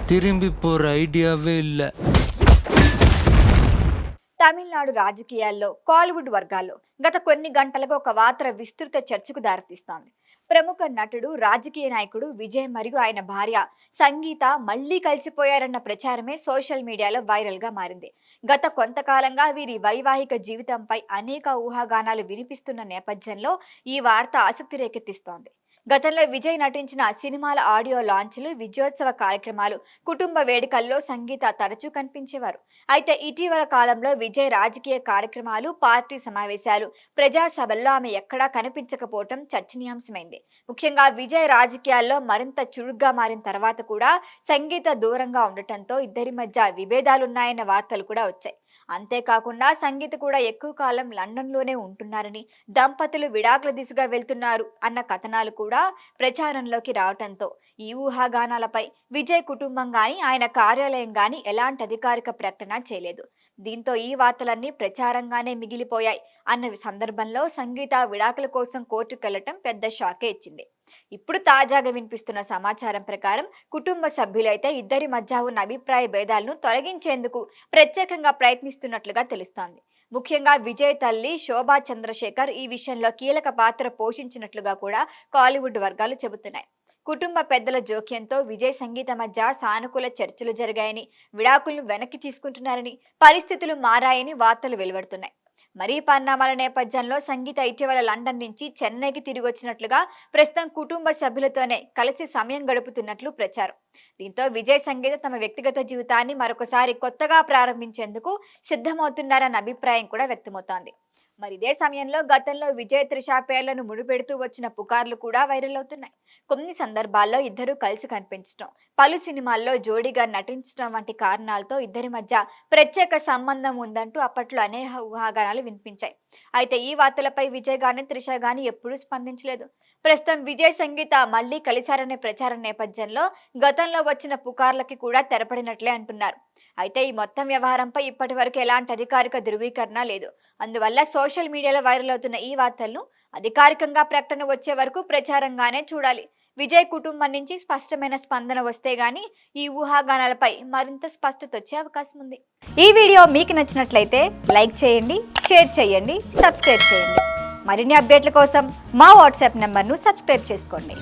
திரும்பி போற ஐடியாவே இல்ல. తమిళనాడు రాజకీయాల్లో కాలీవుడ్ వర్గాల్లో గత కొన్ని గంటలుగా ఒక వార్త విస్తృత చర్చకు దారితీస్తోంది. ప్రముఖ నటుడు రాజకీయ నాయకుడు విజయ్ మరియు ఆయన భార్య సంగీత మళ్లీ కలిసిపోయారన్న ప్రచారమే సోషల్ మీడియాలో వైరల్ గా మారింది. గత కొంతకాలంగా వీరి వైవాహిక జీవితంపై అనేక ఊహాగానాలు వినిపిస్తున్న నేపథ్యంలో ఈ వార్త ఆసక్తి రేకెత్తిస్తోంది. గతంలో విజయ్ నటించిన సినిమాల ఆడియో లాంచ్లు, విజయోత్సవ కార్యక్రమాలు, కుటుంబ వేడుకల్లో సంగీత తరచూ కనిపించేవారు. అయితే ఇటీవల కాలంలో విజయ్ రాజకీయ కార్యక్రమాలు, పార్టీ సమావేశాలు, ప్రజాసభల్లో ఆమె ఎక్కడా కనిపించకపోవటం చర్చనీయాంశమైంది. ముఖ్యంగా విజయ్ రాజకీయాల్లో మరింత చురుగ్గా మారిన తర్వాత కూడా సంగీత దూరంగా ఉండటంతో ఇద్దరి మధ్య విభేదాలున్నాయన్న వార్తలు కూడా వచ్చాయి. అంతేకాకుండా సంగీత కూడా ఎక్కువ కాలం లండన్లోనే ఉంటున్నారని, దంపతులు విడాకుల దిశగా వెళ్తున్నారు అన్న కథనాలు కూడా ప్రచారంలోకి రావటంతో ఈ ఊహాగానాలపై విజయ్ కుటుంబం గాని, ఆయన కార్యాలయం గాని ఎలాంటి అధికారిక ప్రకటన చేయలేదు. దీంతో ఈ వార్తలన్నీ ప్రచారంగానే మిగిలిపోయాయి అన్న సందర్భంలో సంగీత విడాకుల కోసం కోర్టుకు వెళ్లటం పెద్ద షాకే ఇచ్చింది. ఇప్పుడు తాజాగా వినిపిస్తున్న సమాచారం ప్రకారం కుటుంబ సభ్యులైతే ఇద్దరి మధ్య ఉన్న అభిప్రాయ భేదాలను తొలగించేందుకు ప్రత్యేకంగా ప్రయత్నిస్తున్నట్లుగా తెలుస్తోంది. ముఖ్యంగా విజయ్ తల్లి శోభా చంద్రశేఖర్ ఈ విషయంలో కీలక పాత్ర పోషించినట్లుగా కూడా కాలీవుడ్ వర్గాలు చెబుతున్నాయి. కుటుంబ పెద్దల జోక్యంతో విజయ్ సంగీత మధ్య సానుకూల చర్చలు జరిగాయని, విడాకులను వెనక్కి తీసుకుంటున్నారని, పరిస్థితులు మారాయని వార్తలు వెలువడుతున్నాయి. మరీ పరిణామాల నేపథ్యంలో సంగీత ఇటీవల లండన్ నుంచి చెన్నైకి తిరిగి వచ్చినట్లుగా, ప్రస్తుతం కుటుంబ సభ్యులతోనే కలిసి సమయం గడుపుతున్నట్లు ప్రచారం. దీంతో విజయ్ సంగీత తమ వ్యక్తిగత జీవితాన్ని మరొకసారి కొత్తగా ప్రారంభించేందుకు సిద్ధమవుతున్నారన్న అభిప్రాయం కూడా వ్యక్తమవుతోంది. మరి ఇదే సమయంలో గతంలో విజయ్, త్రిష పేర్లను ముడిపెడుతూ వచ్చిన పుకార్లు కూడా వైరల్ అవుతున్నాయి. కొన్ని సందర్భాల్లో ఇద్దరు కలిసి కనిపించడం, పలు సినిమాల్లో జోడీగా నటించడం వంటి కారణాలతో ఇద్దరి మధ్య ప్రత్యేక సంబంధం ఉందంటూ అప్పట్లో అనేక ఊహాగానాలు వినిపించాయి. అయితే ఈ వార్తలపై విజయ్ గాని, త్రిష గాని ఎప్పుడూ స్పందించలేదు. ప్రస్తుతం విజయ్ సంగీత మళ్లీ కలిశారనే ప్రచారం నేపథ్యంలో గతంలో వచ్చిన పుకార్లకి కూడా తెరపడినట్లే అంటున్నారు. అయితే ఈ మొత్తం వ్యవహారంపై ఇప్పటి వరకు ఎలాంటి అధికారిక ధృవీకరణ లేదు. అందువల్ల సోషల్ మీడియాలో వైరల్ అవుతున్న ఈ వార్తలను అధికారికంగా ప్రకటన వచ్చే వరకు ప్రచారంగానే చూడాలి. విజయ్ కుటుంబం నుంచి స్పష్టమైన స్పందన వస్తే గానీ ఈ ఊహాగానాలపై మరింత స్పష్టత వచ్చే అవకాశం ఉంది. ఈ వీడియో మీకు నచ్చినట్లయితే లైక్ చేయండి, షేర్ చేయండి, సబ్స్క్రైబ్ చేయండి. మరిన్ని అప్డేట్ల కోసం మా వాట్సాప్ నెంబర్ను సబ్స్క్రైబ్ చేసుకోండి.